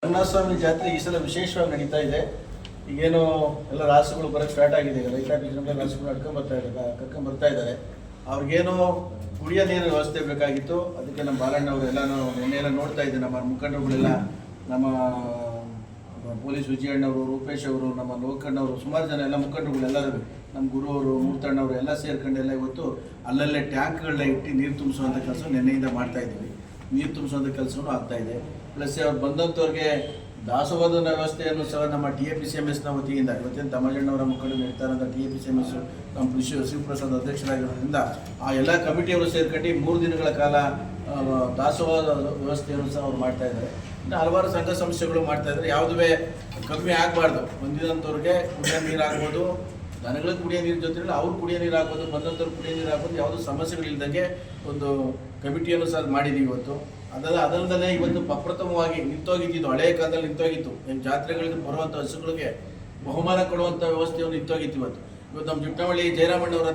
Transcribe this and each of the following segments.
ರಂಗನಾಥಸ್ವಾಮಿ ಜಾತ್ರೆ ಈ ಸಲ ವಿಶೇಷವಾಗಿ ನಡೀತಾ ಇದೆ. ಈಗೇನು ಎಲ್ಲ ರಾಸುಗಳು ಬರೋಕ್ಕೆ ಸ್ಟಾರ್ಟ್ ಆಗಿದೆ. ಈಗ ರೈತಾಪಿ ಜನಗಳು ರಾಸುಗಳು ಕರ್ಕೊಂಡು ಬರ್ತಾ ಇದ್ದಾರೆ. ಅವ್ರಿಗೇನು ಕುಡಿಯೋ ನೀರಿನ ವ್ಯವಸ್ಥೆ ಬೇಕಾಗಿತ್ತು. ಅದಕ್ಕೆ ನಮ್ಮ ಬಾಲಣ್ಣವರು ಎಲ್ಲನೂ ನಿನ್ನೆಲ್ಲ ನೋಡ್ತಾ ಇದ್ದೆ. ನಮ್ಮ ಮುಖಂಡರುಗಳೆಲ್ಲ, ನಮ್ಮ ಪೊಲೀಸ್ ವಿಜಯಣ್ಣವರು, ರೂಪೇಶ್ ಅವರು, ನಮ್ಮ ಲೋಕಣ್ಣವರು, ಸುಮಾರು ಜನ ಎಲ್ಲ ಮುಖಂಡರುಗಳೆಲ್ಲರೂ, ನಮ್ಮ ಗುರು ಅವರು, ಮೂರ್ತಣ್ಣವರು ಎಲ್ಲ ಸೇರ್ಕೊಂಡು ಎಲ್ಲ ಇವತ್ತು ಅಲ್ಲಲ್ಲೇ ಟ್ಯಾಂಕ್ಗಳನ್ನ ಇಟ್ಟು ನೀರು ತುಂಬಿಸುವಂಥ ಕೆಲಸ ನಿನ್ನೆಯಿಂದ ಮಾಡ್ತಾ ಇದ್ದೀವಿ. ನೀರು ತುಂಬಿಸುವಂಥ ಕೆಲಸವೂ ಆಗ್ತಾಯಿದೆ. ಪ್ಲಸ್ ಅವ್ರು ಬಂದಂಥವ್ರಿಗೆ ದಾಸೋಹದ ವ್ಯವಸ್ಥೆಯನ್ನು ಸಹ ನಮ್ಮ TAPCMSನ ವತಿಯಿಂದ ಇವತ್ತೇನು ತಮ್ಮಜಣ್ಣವರ ಮುಖಂಡರು ಇರ್ತಾರಂಥ TAPCMS ನಮ್ಮ ಶಿವಪ್ರಸಾದ್ ಅಧ್ಯಕ್ಷರಾಗಿರೋದ್ರಿಂದ ಆ ಎಲ್ಲ ಕಮಿಟಿಯವರು ಸೇರ್ಕೊಂಡು 3 ದಿನಗಳ ಕಾಲ ದಾಸೋಹದ ವ್ಯವಸ್ಥೆಯನ್ನು ಸಹ ಅವ್ರು ಮಾಡ್ತಾ ಇದ್ದಾರೆ. ಇನ್ನು ಹಲವಾರು ಸಂಘ ಸಂಸ್ಥೆಗಳು ಮಾಡ್ತಾ ಇದ್ದಾರೆ. ಯಾವುದೇ ಕಮ್ಮಿ ಆಗಬಾರ್ದು. ಬಂದಿದಂಥವ್ರಿಗೆ ಕುಡಿಯೋ ನೀರು ಆಗ್ಬೋದು, ದನಗಳಿಗೆ ಕುಡಿಯೋ ನೀರು ಜೊತೆಲಿ ಅವ್ರು ಕುಡಿಯೋ ನೀರು ಆಗ್ಬೋದು, ಬಂದಂಥವ್ರು ಕುಡಿಯೋ ನೀರು ಆಗ್ಬೋದು, ಯಾವುದೂ ಸಮಸ್ಯೆಗಳಿಲ್ದಂಗೆ ಒಂದು ಕಮಿಟಿಯನ್ನು ಸಹ ಮಾಡಿದ್ದೀವಿ ಇವತ್ತು. ಅದಲ್ಲದೆ ಇವತ್ತು ಪ್ರಪ್ರಥಮವಾಗಿ ನಿಂತೋಗಿದ್ದು, ಹಳೆಯ ಕಾಲದಲ್ಲಿ ನಿಂತೋಗಿತ್ತು, ಏನು ಜಾತ್ರೆಗಳಿಗೆ ಬರುವಂಥ ಹಸುಗಳಿಗೆ ಬಹುಮಾನ ಕೊಡುವಂಥ ವ್ಯವಸ್ಥೆಯನ್ನು ನಿಂತೋಗಿತ್ತು. ಇವತ್ತು ನಮ್ಮ ಜುಟ್ಟವಳ್ಳಿ ಜಯರಾಮಣ್ಣವರ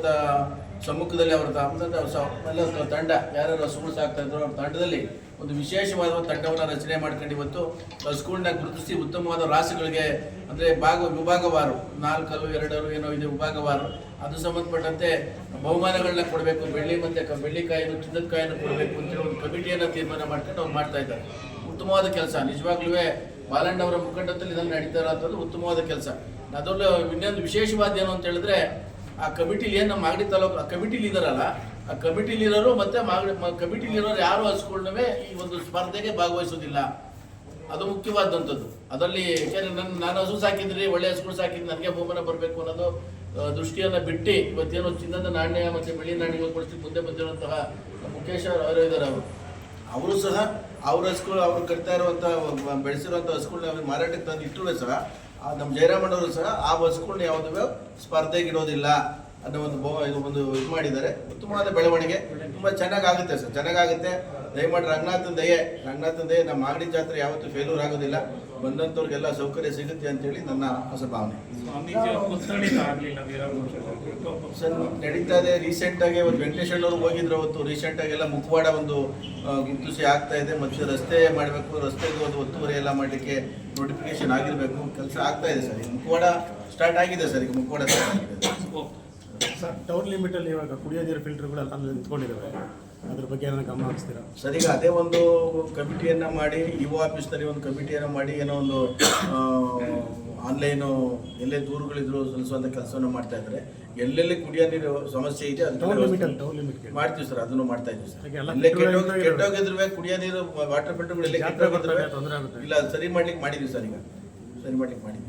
ಸಮ್ಮುಖದಲ್ಲಿ ಅವರ ಎಲ್ಲ ತಂಡ ಯಾರ್ಯಾರು ಹಸುಗಳು ಸಾಕ್ತಾ ಇದ್ರು ಅವ್ರ ತಂಡದಲ್ಲಿ ಒಂದು ವಿಶೇಷವಾದ ತಂಡವನ್ನು ರಚನೆ ಮಾಡ್ಕೊಂಡು ಇವತ್ತು ಹಸುಗಳನ್ನ ಗುರುತಿಸಿ ಉತ್ತಮವಾದ ರಾಸುಗಳಿಗೆ, ಅಂದರೆ ವಿಭಾಗವಾರು 4 2 ಏನೋ ಇದೆ ವಿಭಾಗವಾರು, ಅದು ಸಂಬಂಧಪಟ್ಟಂತೆ ಬಹುಮಾನಗಳನ್ನ ಕೊಡಬೇಕು. ಬೆಳ್ಳಿ ಮತ್ತು ಬೆಳ್ಳಿಕಾಯಿನು ಚಿನ್ನದ ಕಾಯನ್ನು ಕೊಡಬೇಕು ಅಂತೇಳಿ ಒಂದು ಕಮಿಟಿಯನ್ನು ತೀರ್ಮಾನ ಮಾಡ್ಕೊಂಡು ಅವ್ರು ಮಾಡ್ತಾ ಇದ್ದಾರೆ. ಉತ್ತಮವಾದ ಕೆಲಸ. ನಿಜವಾಗ್ಲೂ ಬಾಲಣ್ಣವರ ಮುಖಂಡತ್ವದಲ್ಲಿ ಇದನ್ನು ನಡೀತಾ ಇರೋಂಥದ್ದು ಉತ್ತಮವಾದ ಕೆಲಸ. ಅದರಲ್ಲೂ ಇನ್ನೊಂದು ವಿಶೇಷವಾದ ಏನು ಅಂತ ಹೇಳಿದ್ರೆ, ಆ ಕಮಿಟಿಲಿ ಏನು ನಮ್ಮ ಮಾಗಡಿ ತಾಲೂಕು ಆ ಕಮಿಟಿಲಿ ಇದ್ದಾರಲ್ಲ, ಆ ಕಮಿಟಿಲಿರೋರು ಮತ್ತು ಕಮಿಟಿಲಿರೋರು ಯಾರು ಹಸುಗಳನ್ನವೇ ಈ ಒಂದು ಸ್ಪರ್ಧೆಗೆ ಭಾಗವಹಿಸೋದಿಲ್ಲ. ಅದು ಮುಖ್ಯವಾದಂಥದ್ದು. ಅದರಲ್ಲಿ ನಾನು ಹಸು ಸಾಕಿದ್ರಿ, ಒಳ್ಳೆ ಹಸುಗಳು ಸಾಕಿದ್ದು, ನನಗೆ ಬಹುಮಾನ ಬರಬೇಕು ಅನ್ನೋದು ದೃಷ್ಟಿಯನ್ನು ಬಿಟ್ಟು ಇವತ್ತೇನು ಚಿನ್ನದ ನಾಣ್ಯ ಮತ್ತು ಬೆಳ್ಳಿ ನಾಣ್ಯಗಳು ಕೊಡಿಸಿ ಮುಂದೆ ಬಂದಿರುವಂತಹ ಮುಖೇಶ್ ಅವರು ಇದ್ದಾರೆ. ಅವರು ಸಹ ಅವ್ರ ಹಸುಗಳು ಅವ್ರು ಕಟ್ತಾ ಇರುವಂಥ ಬೆಳೆಸಿರುವಂಥ ಹಸುಗಳನ್ನ ಅವ್ರಿಗೆ ಮಾರಾಟಕ್ಕೆ ತಂದು ಇಟ್ಟರು ಸಹ ನಮ್ಮ ಜಯರಾಮಣ್ಣವರು ಸಹ ಆ ಹಸುಗಳನ್ನ ಯಾವುದೇ ಸ್ಪರ್ಧೆಗೆ ಇಡೋದಿಲ್ಲ ಅನ್ನೋ ಒಂದು ಇದು ಮಾಡಿದ್ದಾರೆ. ಉತ್ತಮವಾದ ಬೆಳವಣಿಗೆ, ತುಂಬ ಚೆನ್ನಾಗಾಗುತ್ತೆ ಸರ್, ಚೆನ್ನಾಗಾಗುತ್ತೆ. ದಯಮಾಡಿ ರಂಗನಾಥನ ದಯೆ ನಮ್ಮ ಮಾಗಡಿ ಜಾತ್ರೆ ಯಾವತ್ತೂ ಫೇಲ್ಯೂರ್ ಆಗೋದಿಲ್ಲ. ಬಂದಂಥವ್ರಿಗೆಲ್ಲ ಸೌಕರ್ಯ ಸಿಗುತ್ತೆ ಅಂತೇಳಿ ನನ್ನ ಹೊಸ ಭಾವನೆ. ಸರ್ ನಡೀತಾ ಇದೆ. ರೀಸೆಂಟಾಗಿ ಒಂದು ವೆಂಕಟೇಶ್ವರವ್ರು ಹೋಗಿದ್ರು. ಅವತ್ತು ರೀಸೆಂಟಾಗಿ ಎಲ್ಲ ಮುಖವಾಡ ಒಂದು ಗುರುತಿಸಿ ಆಗ್ತಾ ಇದೆ. ಮತ್ತು ರಸ್ತೆ ಮಾಡಬೇಕು, ರಸ್ತೆಗೆ ಒಂದು ಒತ್ತುವರಿ ಎಲ್ಲ ಮಾಡಲಿಕ್ಕೆ ನೋಟಿಫಿಕೇಶನ್ ಆಗಿರಬೇಕು. ಕೆಲಸ ಆಗ್ತಾ ಇದೆ ಸರ್. ಈಗ ಮುಖವಾಡ ಸ್ಟಾರ್ಟ್ ಆಗಿದೆ ಸರ್. ಈಗ ಮುಖವಾಡ ಸ್ಟಾರ್ಟ್ ಆಗಿದೆ ಸರ್. ಟೌನ್ ಲಿಮಿಟಲ್ಲಿ ಇವಾಗ ಕುಡಿಯೋ ನೀರು ಫಿಲ್ಟರ್ಗಳೆಲ್ಲ ನಿಂತ್ಕೊಂಡಿದ್ದಾವೆ. ಅದ್ರ ಬಗ್ಗೆ ಏನಾದ್ರು ಗಮನ ಹರಿಸ್ತೀರಾ ಸರ್? ಈಗ ಅದೇ ಒಂದು ಕಮಿಟಿಯನ್ನು ಮಾಡಿ, ಇಒ ಆಫೀಸ್ನಲ್ಲಿ ಒಂದು ಕಮಿಟಿಯನ್ನು ಮಾಡಿ, ಏನೋ ಒಂದು ಆನ್ಲೈನು ಎಲ್ಲೇ ದೂರುಗಳಿದ್ರು ಸಲ್ಲಿಸುವಂಥ ಕೆಲಸವನ್ನು ಮಾಡ್ತಾ ಇದ್ದಾರೆ. ಎಲ್ಲೆಲ್ಲಿ ಕುಡಿಯೋ ನೀರು ಸಮಸ್ಯೆ ಇದೆ ಅದು ಮಾಡ್ತೀವಿ ಸರ್. ಅದನ್ನು ಮಾಡ್ತಾ ಇದ್ದೀವಿ ಸರ್. ಎಲ್ಲೇ ಕೆಟ್ಟೋಗಿದ್ರು ಕುಡಿಯೋ ನೀರು ವಾಟರ್ ಫಿಲ್ಟರ್ಗಳು ಎಲ್ಲೇ ಕೆಟ್ಟೋಗಿದ್ರು ಇಲ್ಲ ಸರಿ ಮಾಡ್ಲಿಕ್ಕೆ ಮಾಡಿದ್ವಿ ಸರ್. ಈಗ ಸರಿ ಮಾಡ್ಲಿಕ್ಕೆ ಮಾಡಿದ್ವಿ.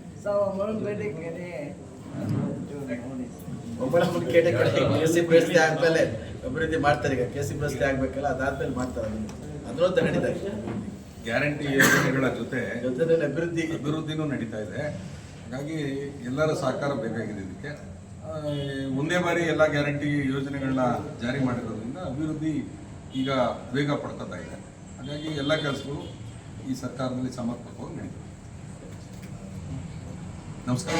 ಒಬ್ಬಳೇಟೆ KC ಪ್ರಶಸ್ತಿ ಆದ್ಮೇಲೆ ಅಭಿವೃದ್ಧಿ ಮಾಡ್ತಾರೆ. ಈಗ KC ಪ್ರಶಸ್ತಿ ಆಗ್ಬೇಕಲ್ಲ, ಅದಾದ್ಮೇಲೆ ಮಾಡ್ತಾರೆ. ಅದನ್ನು ತಗೊಂಡಿದ್ದಾರೆ. ಗ್ಯಾರಂಟಿ ಯೋಜನೆಗಳ ಜೊತೆ ಅಭಿವೃದ್ಧಿನೂ ನಡೀತಾ ಇದೆ. ಹಾಗಾಗಿ ಎಲ್ಲರ ಸಹಕಾರ ಬೇಕಾಗಿದೆ. ಇದಕ್ಕೆ ಒಂದೇ ಬಾರಿ ಎಲ್ಲ ಗ್ಯಾರಂಟಿ ಯೋಜನೆಗಳನ್ನ ಜಾರಿ ಮಾಡಿರೋದ್ರಿಂದ ಅಭಿವೃದ್ಧಿ ಈಗ ವೇಗ ಪಡ್ಕೊತಾ ಇದೆ. ಹಾಗಾಗಿ ಎಲ್ಲ ಕೆಲಸಗಳು ಈ ಸರ್ಕಾರದಲ್ಲಿ ಸಮರ್ಪಕವಾಗಿ ನಡೀತವೆ. ನಮಸ್ಕಾರ.